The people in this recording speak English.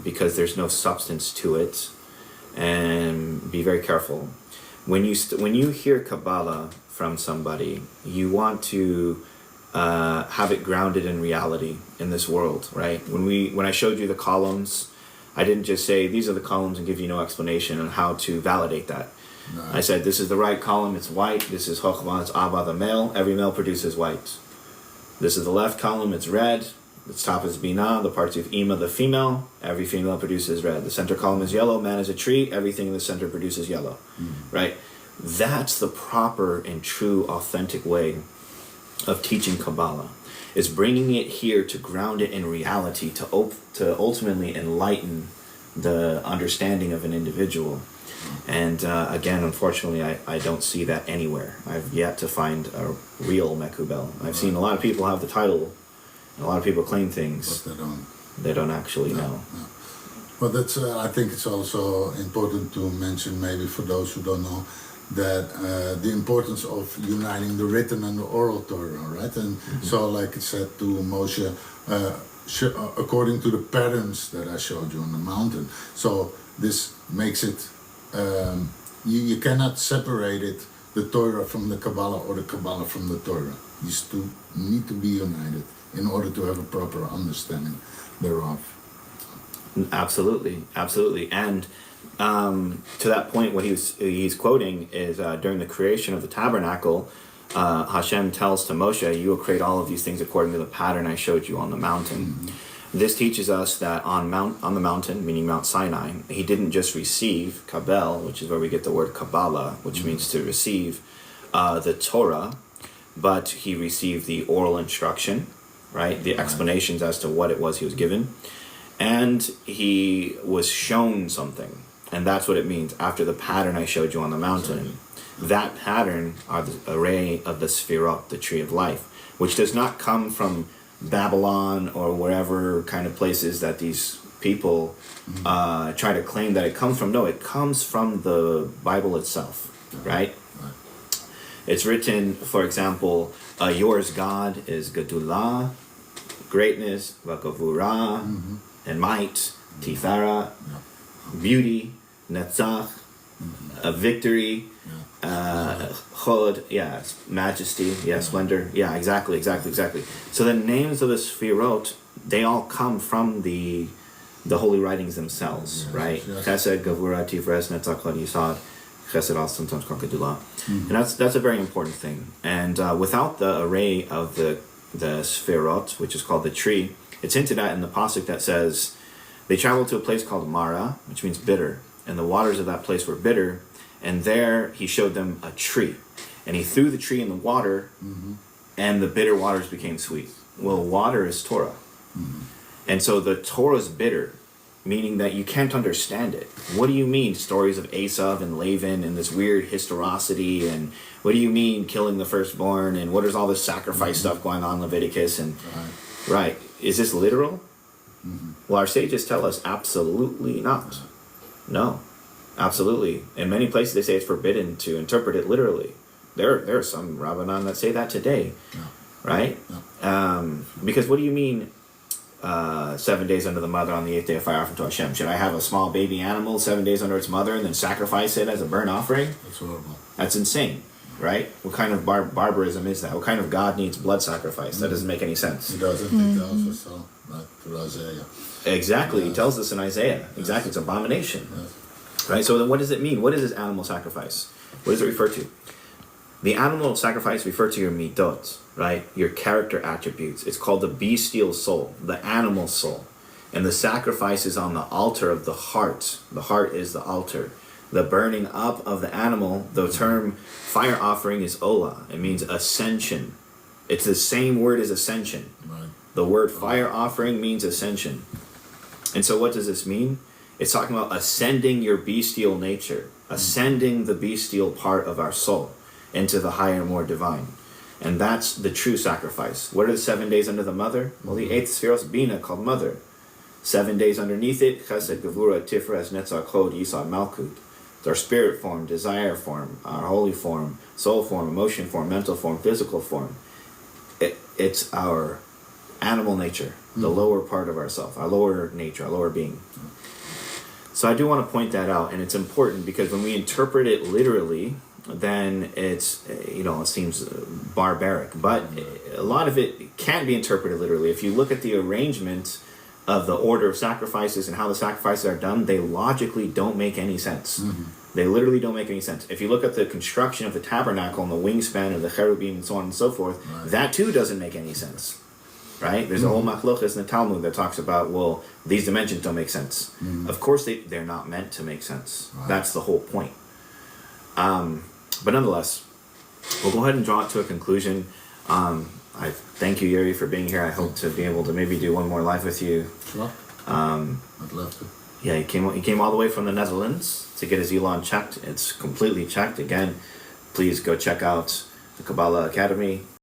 because there's no substance to it. And be very careful. When you hear Kabbalah from somebody, you want to have it grounded in reality in this world, right? When I showed you the columns, I didn't just say these are the columns and give you no explanation on how to validate that. No. I said this is the right column, it's white. This is Chokhmah, it's Abba, the male. Every male produces white. This is the left column, it's red. The top is Binah, the parts of Ima, the female. Every female produces red. The center column is yellow. Man is a tree. Everything in the center produces yellow. Right? That's the proper and true, authentic way of teaching Kabbalah. Is bringing it here to ground it in reality, to ultimately enlighten the understanding of an individual. And again, unfortunately, I don't see that anywhere. I've yet to find a real Mekubel. I've seen a lot of people have the title. A lot of people claim things, but they don't actually know. No. Well, that's. I think it's also important to mention, maybe for those who don't know, that the importance of uniting the written and the oral Torah, right? And so, like it said to Moshe, according to the patterns that I showed you on the mountain. So this makes it. You cannot separate it, the Torah from the Kabbalah or the Kabbalah from the Torah. These two need to be united in order to have a proper understanding thereof. Absolutely, absolutely. And to that point, what he's quoting is during the creation of the tabernacle, Hashem tells to Moshe, you will create all of these things according to the pattern I showed you on the mountain. This teaches us that on the mountain, meaning Mount Sinai, he didn't just receive Kabel, which is where we get the word Kabbalah, which means to receive the Torah, but he received the oral instruction, right? The explanations as to what it was he was given. And he was shown something. And that's what it means. After the pattern I showed you on the mountain, that pattern are the array of the Sphirot, the tree of life, which does not come from Babylon or wherever kind of places that these people try to claim that it comes from. No, it comes from the Bible itself, right? It's written, for example, yours God is Gedulah, greatness, Vakavura, and might, Tifara, beauty, Netzach, victory, Chod, majesty, splendor. Yeah, exactly. So the names of the Sfirot, they all come from the holy writings themselves, right? Chesed, Gavura, Tifres, Netzach, Chod, Yisod. Chesed also sometimes called Gedulah. And that's a very important thing. And without the array of the Sfirot, which is called the tree, it's hinted at in the pasuk that says, they traveled to a place called Mara, which means bitter. And the waters of that place were bitter. And there he showed them a tree. And he threw the tree in the water, and the bitter waters became sweet. Well, water is Torah. And so the Torah is bitter, meaning that you can't understand it. What do you mean, stories of Esav and Laban and this weird historicity? And what do you mean, killing the firstborn? And what is all this sacrifice stuff going on in Leviticus? And right. Is this literal? Well, our sages tell us absolutely not. No, absolutely. In many places they say it's forbidden to interpret it literally. There are some Rabbanan that say that today, right? Because what do you mean 7 days under the mother, on the 8th day of fire offering to Hashem? Should I have a small baby animal 7 days under its mother and then sacrifice it as a burnt offering? That's horrible. That's insane, right? What kind of barbarism is that? What kind of God needs blood sacrifice? That doesn't make any sense. He doesn't. He tells us so, right, through Isaiah. Exactly. He tells us in Isaiah. Exactly. It's abomination. Right? So then what does it mean? What is this animal sacrifice? What does it refer to? The animal sacrifice refers to your midot, right? Your character attributes. It's called the bestial soul, the animal soul. And the sacrifice is on the altar of the heart. The heart is the altar. The burning up of the animal, the term fire offering is olah. It means ascension. It's the same word as ascension. Right. The word fire offering means ascension. And so what does this mean? It's talking about ascending your bestial nature, ascending the bestial part of our soul into the higher, more divine. And that's the true sacrifice. What are the 7 days under the mother? Well, the 8th Sfiros Bina, called mother. 7 days underneath it, Chesed, Gevura, Tifres, Netzach, Chod, Yisod, Malkut. It's our spirit form, desire form, our holy form, soul form, emotion form, mental form, physical form. It's our animal nature. the lower part of ourself, our lower nature, our lower being. So I do want to point that out, and it's important because when we interpret it literally, then it's, it seems barbaric. But a lot of it can be interpreted literally. If you look at the arrangement of the order of sacrifices and how the sacrifices are done, they logically don't make any sense. They literally don't make any sense. If you look at the construction of the tabernacle and the wingspan of the cherubim and so on and so forth, that too doesn't make any sense. Right? There's a whole machlokas in the Talmud that talks about, well, these dimensions don't make sense. Of course they're not meant to make sense. That's the whole point. But nonetheless, we'll go ahead and draw it to a conclusion. I thank you, Yuri, for being here. I hope to be able to maybe do one more live with you. Sure. I'd love to. Yeah, he came all the way from the Netherlands to get his Elon checked. It's completely checked. Again, please go check out the Kabbalah Academy.